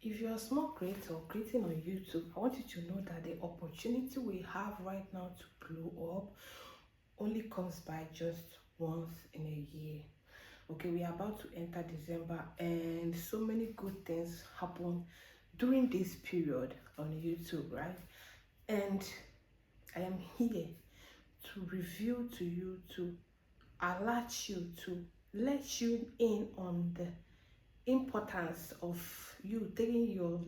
If you're a small creator creating on YouTube, I want you to know that the opportunity we have right now to blow up only comes by just once in a year. Okay, we are about to enter December, and so many good things happen during this period on YouTube, right? And I am here to reveal to you, to alert you, to let you in on the importance of you taking your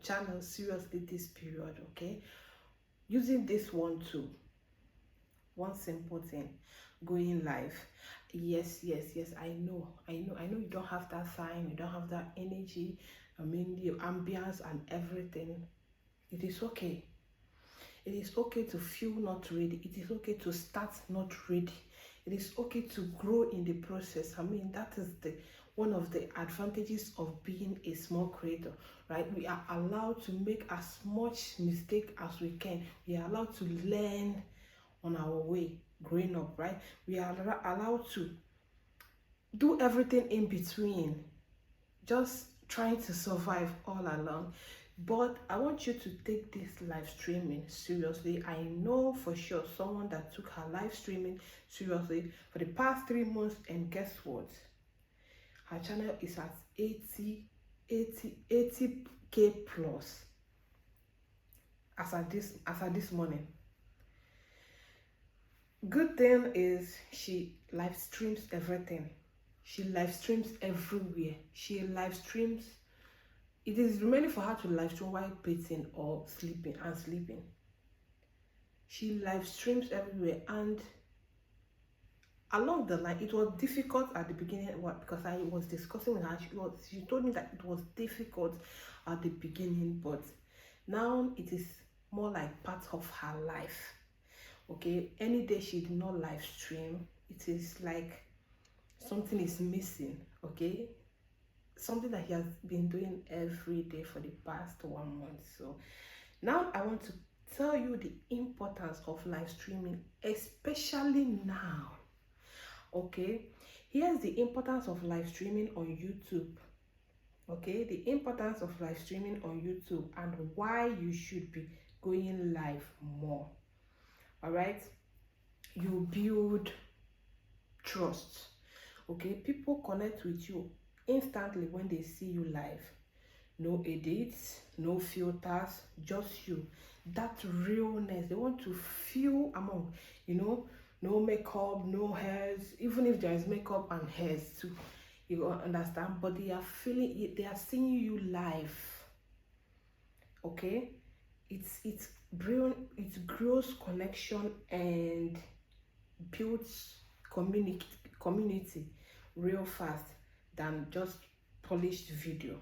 channel seriously this period. Okay, using this one too, one simple thing, going live. Yes, I know you don't have that sign, you don't have that energy, I mean the ambience and everything. It is okay. It is okay to feel not ready. It is okay to start not ready. It is okay to grow in the process. I mean, that is the one of the advantages of being a small creator, right? We are allowed to make as much mistake as we can. We are allowed to learn on our way growing up, right? We are allowed to do everything in between, just trying to survive all along. But I want you to take this live streaming seriously. I know for sure someone that took her live streaming seriously for the past 3 months, and guess what? Her channel is at 80k plus as at this morning. Good thing is she live streams everything. She live streams everywhere. She live streams. It is remaining for her to live stream while bathing or sleeping and sleeping. She live streams everywhere, and along the line, it was difficult at the beginning. What? Because I was discussing with her, she told me that it was difficult at the beginning, but now it is more like part of her life. Okay, any day she did not live stream, it is like something is missing. Okay, something that he has been doing every day for the past 1 month. So now I want to tell you the importance of live streaming, especially now. Okay, here's the importance of live streaming on YouTube. Okay, the importance of live streaming on YouTube and why you should be going live more. All right, you build trust. Okay, people connect with you instantly when they see you live. No edits, no filters, just you. That realness, they want to feel among, no makeup, no hairs, even if there is makeup and hairs too, you understand, but they are feeling it, they are seeing you live. Okay, it's brilliant. It grows connection and builds community real fast than just polished video.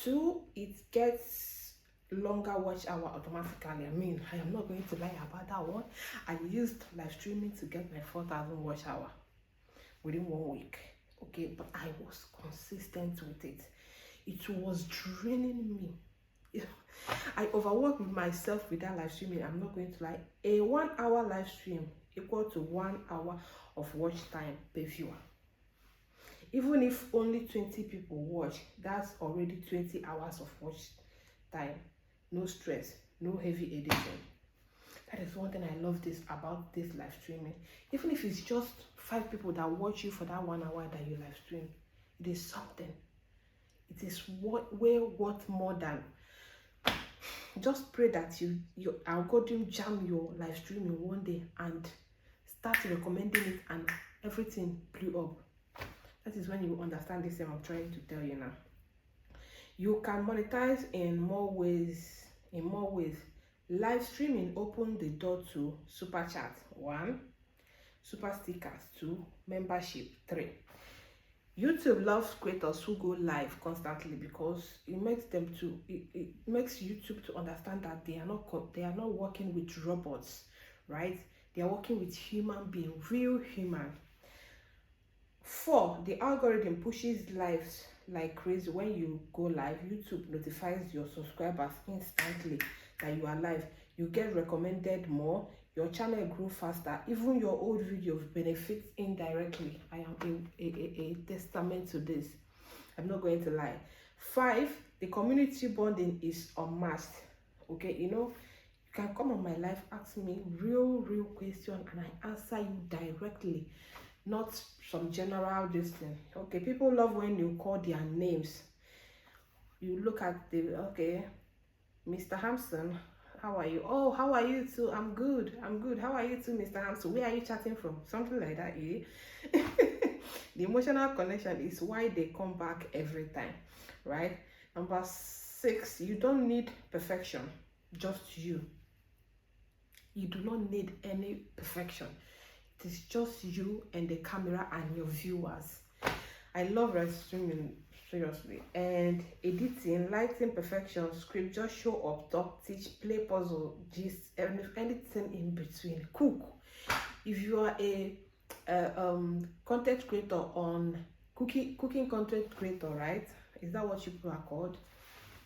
2, it gets longer watch hour automatically. I mean, I am not going to lie about that one. I used live streaming to get my 4,000 watch hour within 1 week. Okay, but I was consistent with it. It was draining me. I overworked myself with that live streaming. I'm not going to lie. A 1 hour live stream equal to 1 hour of watch time per viewer. Even if only 20 people watch, that's already 20 hours of watch time. No stress, no heavy editing. That is one thing I love about this live streaming. Even if it's just 5 people that watch you for that 1 hour that you live stream, it is something. It is way worth more than. Just pray that your algorithm jam your live streaming one day and start recommending it, and everything blew up. That is when you understand this thing I'm trying to tell you now. You can monetize in more ways. Live streaming opened the door to super chat 1, super stickers 2, membership 3. YouTube loves creators who go live constantly because it makes YouTube to understand that they are not working with robots, right? They are working with human being, real human. 4, the algorithm pushes lives like crazy. When you go live, YouTube notifies your subscribers instantly that you are live. You get recommended more, your channel grew faster, even your old videos benefit indirectly. I am a testament to this. I'm not going to lie. 5, the community bonding is unmasked. Okay, you can come on my live, ask me real question, and I answer you directly, not some general distance. Okay, people love when you call their names. You look at the, okay, Mr. Hampson, how are you? Oh, how are you too? I'm good. How are you too, Mr. Hampson? Where are you chatting from? Something like that, eh? The emotional connection is why they come back every time, right? Number 6, you don't need perfection, just you. You do not need any perfection. It is just you and the camera and your viewers. I love live streaming, seriously. And editing, lighting, perfection, script, just show up, talk, teach, play, puzzle, gist, anything in between. Cook. If you are a content creator on cooking content creator, right? Is that what you people are called?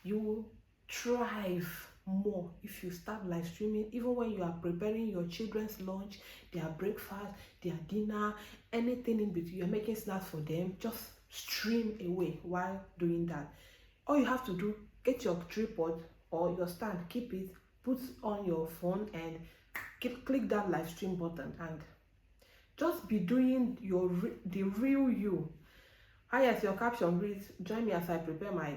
You will thrive more if you start live streaming, even when you are preparing your children's lunch, their breakfast, their dinner, anything in between. You're making snacks for them, just stream away while doing that. All you have to do, get your tripod or your stand, keep it, put on your phone, and click that live stream button, and just be doing the real you. As your caption reads, join me as I prepare my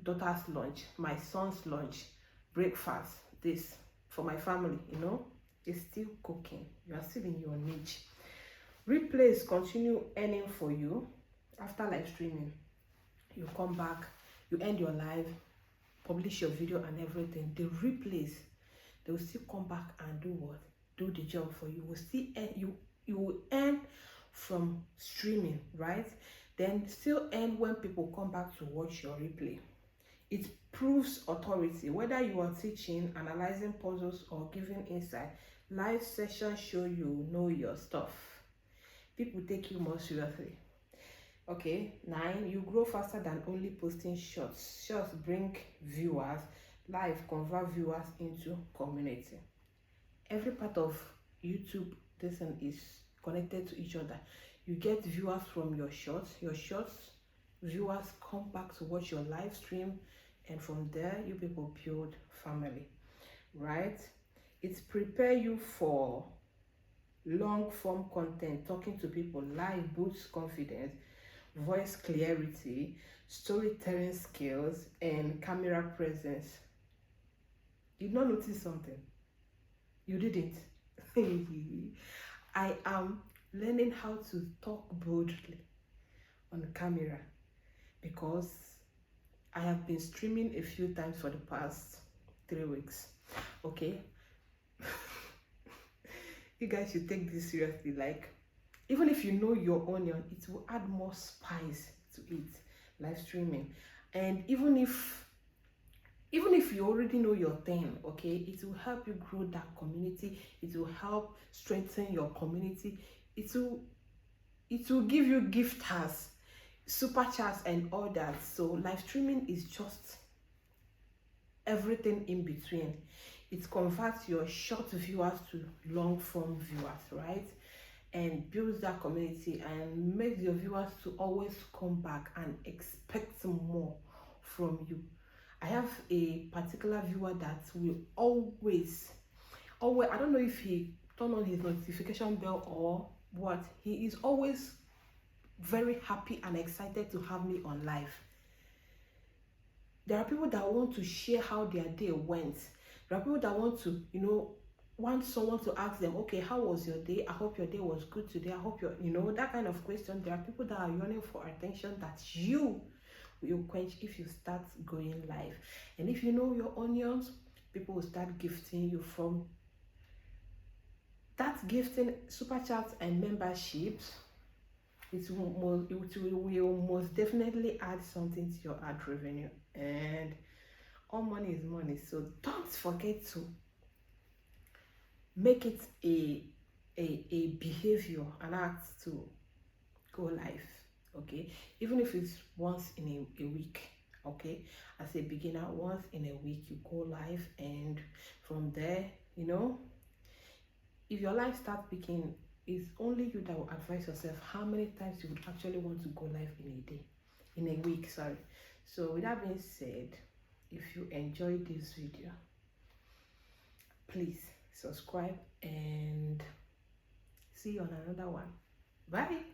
daughter's lunch, my son's lunch, breakfast, this for my family. It's still cooking. You are still in your niche. Replays continue earning for you. After live streaming, you come back, you end your live, publish your video and everything. The replays, they will still come back and do what? Do the job for you. You will still earn, you will earn from streaming, right? Then still earn when people come back to watch your replay. It proves authority. Whether you are teaching, analyzing puzzles, or giving insight, live sessions show you know your stuff. People take you more seriously. Okay, 9, you grow faster than only posting shots. Shots bring viewers. Live convert viewers into community. Every part of YouTube, this one is connected to each other. You get viewers from your shorts. Your shorts viewers come back to watch your live stream, and from there you people build family, right? It prepare you for long form content. Talking to people live boosts confidence, voice clarity, storytelling skills, and camera presence. You did not notice something? You didn't? I am learning how to talk boldly on camera because I have been streaming a few times for the past 3 weeks. Okay, you guys should take this seriously. Like, even if you know your onion, it will add more spice to it, live streaming. And even if you already know your thing, okay, it will help you grow that community. It will help strengthen your community. It will give you gifters, super chats, and all that. So live streaming is just everything in between. It converts your short viewers to long form viewers, right? And builds that community and makes your viewers to always come back and expect more from you. I have a particular viewer that will always, I don't know if he turned on his notification bell or what, he is always very happy and excited to have me on live. There are people that want to share how their day went. There are people that want to, want someone to ask them, okay, how was your day? I hope your day was good today. I hope that kind of question. There are people that are yearning for attention that you will quench if you start going live. And if you know your onions, people will start gifting you from that. Gifting, super chats and memberships, it will most definitely add something to your ad revenue. And all money is money, so don't forget to make it a behavior, an act to go live. Okay, even if it's once in a week. Okay, as a beginner, once in a week you go live, and from there, if your life starts picking, it's only you that will advise yourself how many times you would actually want to go live in a day, in a week, sorry. So with that being said, if you enjoyed this video, please subscribe and see you on another one. Bye.